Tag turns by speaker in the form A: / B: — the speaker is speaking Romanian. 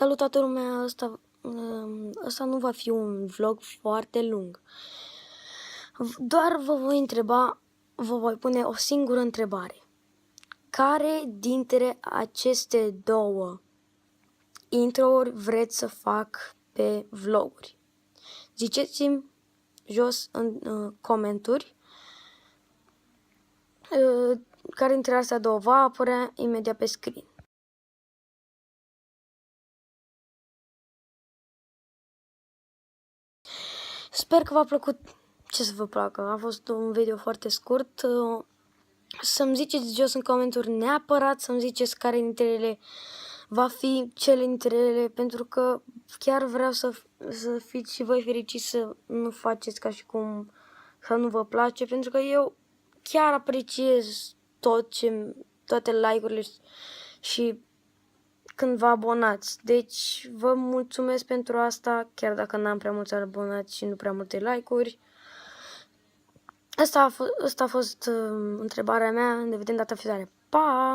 A: Salut toată lumea, ăsta nu va fi un vlog foarte lung. Doar vă voi pune o singură întrebare. Care dintre aceste două intro-uri vreți să fac pe vloguri? Ziceți-mi jos în comentarii care dintre astea două va apărea imediat pe screen. Sper că v-a plăcut. Ce să vă placă, a fost un video foarte scurt. Să-mi ziceți jos în comentarii neapărat, să-mi ziceți care dintre ele va fi cele dintre ele, pentru că chiar vreau să fiți și voi fericiți, să nu faceți ca și cum să nu vă place, pentru că eu chiar apreciez toate like-urile și când vă abonați. Deci vă mulțumesc pentru asta, chiar dacă n-am prea mulți abonați și nu prea multe like-uri. Asta a fost întrebarea mea. Ne vedem data viitoare. Pa!